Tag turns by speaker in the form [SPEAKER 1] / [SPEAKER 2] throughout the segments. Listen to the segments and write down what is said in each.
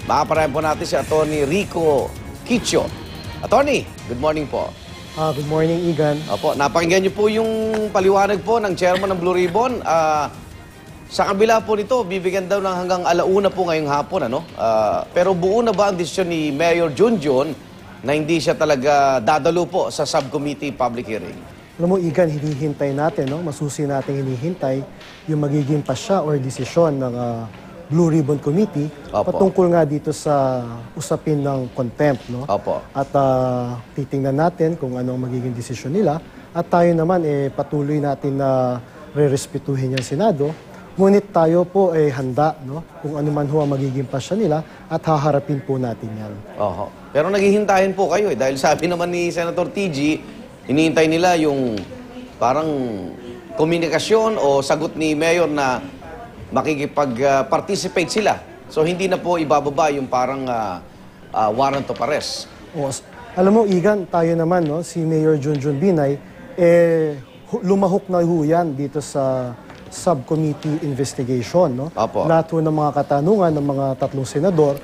[SPEAKER 1] Makaparayan po natin si Atty. Rico Quicho. Atty., good morning po.
[SPEAKER 2] Good morning, Igan.
[SPEAKER 1] Opo, napakinggan niyo po yung paliwanag po ng chairman ng Blue Ribbon. Sa kabila po nito, bibigyan daw ng hanggang alauna po ngayong hapon. Pero buo na ba ang desisyon ni Mayor Junjun na hindi siya talaga dadalo po sa subcommittee public hearing?
[SPEAKER 2] Alam mo, Igan, hinihintay natin, masusi natin hinihintay yung magiging pasya or desisyon ng Blue Ribbon Committee patungkol nga dito sa usapin ng contempt.
[SPEAKER 1] Opo.
[SPEAKER 2] At titingnan natin kung ano ang magiging desisyon nila. At tayo naman, patuloy natin na re-respetuhin yung Senado. Ngunit tayo po handa, kung ano man ho ang magiging pasya nila at haharapin po natin yan.
[SPEAKER 1] Oho. Pero naghihintayin po kayo dahil sabi naman ni Senator TG, hinihintay nila yung parang komunikasyon o sagot ni Mayor na makikipag-participate sila. So hindi na po ibababa yung parang warrant of arrest.
[SPEAKER 2] Alam mo, Igan, tayo naman, si Mayor Junjun Binay, lumahok na ho yan dito sa subcommittee investigation.
[SPEAKER 1] Opo.
[SPEAKER 2] Lahat ho ng mga katanungan ng mga tatlong senador,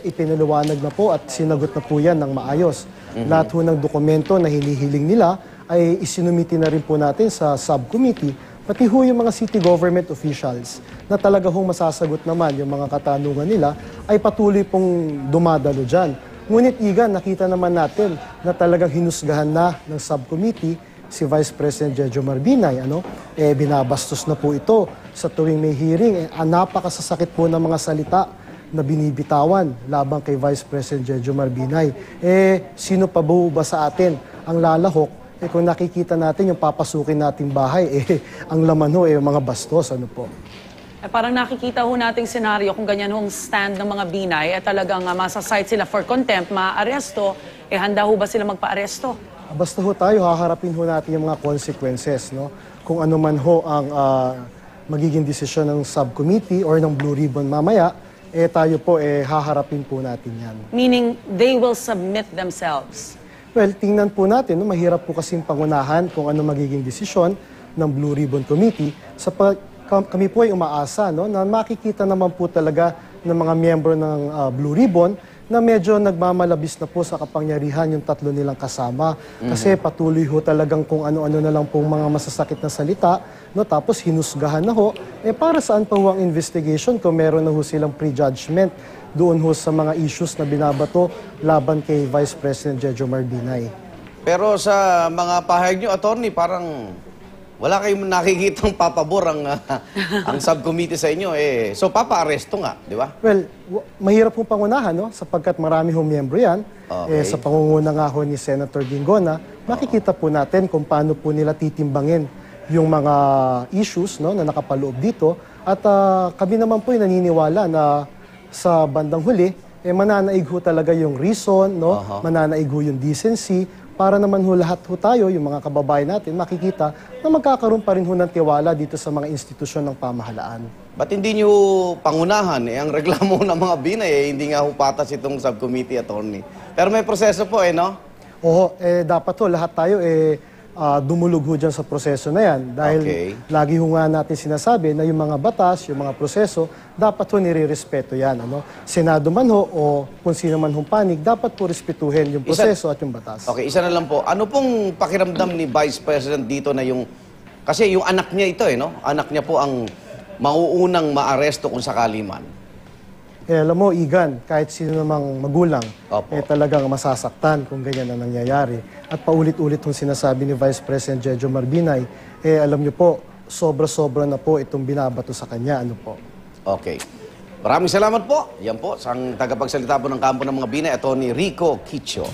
[SPEAKER 2] ipinaliwanag na po at sinagot na po yan ng maayos. Lahat ho ng dokumento na hinihiling nila ay isinumiti na rin po natin sa subcommittee, pati ho yung mga city government officials na talaga hong masasagot naman yung mga katanungan nila ay patuloy pong dumadalo dyan. Ngunit, Igan, nakita naman natin na talagang hinusgahan na ng subcommittee si Vice President Jejomar Binay. Binabastos na po ito sa tuwing may hearing. Napakasasakit po ng mga salita na binibitawan labang kay Vice President Jejomar Binay. Sino pa ba sa atin ang lalahok? Kung nakikita natin yung papasukin nating bahay, ang laman ho, yung mga bastos, po.
[SPEAKER 3] Parang nakikita ho nating senaryo kung ganyan hong stand ng mga Binay at talagang masasite sila for contempt, maaresto, handa ho ba sila magpa-aresto?
[SPEAKER 2] Basta ho tayo, haharapin ho natin yung mga consequences, Kung ano man ho ang magiging desisyon ng subcommittee or ng Blue Ribbon mamaya, tayo po, haharapin po natin yan.
[SPEAKER 3] Meaning, they will submit themselves?
[SPEAKER 2] Well, tingnan po natin, mahirap po kasing pangunahan kung ano magiging desisyon ng Blue Ribbon Committee. Kami po ay umaasa, na makikita naman po talaga ng mga miyembro ng Blue Ribbon na medyo nagmamalabis na po sa kapangyarihan yung tatlo nilang kasama. Kasi patuloy ho talagang kung ano-ano na lang pong mga masasakit na salita, tapos hinusgahan na ho. Para saan pa ho ang investigation kung meron na ho silang prejudgment doon ho sa mga issues na binabato laban kay Vice President Jejomar Binay.
[SPEAKER 1] Pero sa mga pahayag nyo, Atty., parang wala kayong nakikitang papabor ang subcommittee sa inyo. So, papa-aresto nga, di ba?
[SPEAKER 2] Well, mahirap pong pangunahan, sapagkat marami hong miyembro yan.
[SPEAKER 1] Okay.
[SPEAKER 2] Sa pangunguna nga ho ni Senator Dingona, makikita po natin kung paano po nila titimbangin yung mga issues na nakapaloob dito. At kami naman po ay naniniwala na sa bandang huli, mananaig ho talaga yung reason, mananaig ho yung decency, para naman ho lahat ho tayo, yung mga kababayan natin, makikita na magkakaroon pa rin ho ng tiwala dito sa mga institusyon ng pamahalaan.
[SPEAKER 1] Ba't hindi nyo pangunahan? Ang reklamo ng mga Binay, hindi nga ho patas itong subcommittee, Atty. Pero may proseso po, no?
[SPEAKER 2] Oo, dapat ho, lahat tayo, dumulog ho dyan sa proseso na yan. Dahil lagi ho nga natin sinasabi na yung mga batas, yung mga proseso, dapat ho nire-respeto yan. Senado man ho o kung sino man hong panig, dapat po respetuhin yung proseso at yung batas.
[SPEAKER 1] Okay, isa na lang po. Ano pong pakiramdam ni Vice President dito na yung... Kasi yung anak niya ito, Anak niya po ang mauunang maaresto kung sakali man.
[SPEAKER 2] Alam mo, Igan, kahit sino namang magulang, talagang masasaktan kung ganyan ang nangyayari. At paulit-ulit yung sinasabi ni Vice President Jejomar Binay, alam niyo po, sobra-sobra na po itong binabato sa kanya.
[SPEAKER 1] Okay. Maraming salamat po. Yan po, sa tagapagsalita po ng kampo ng mga Binay, Atty. Rico Quicho.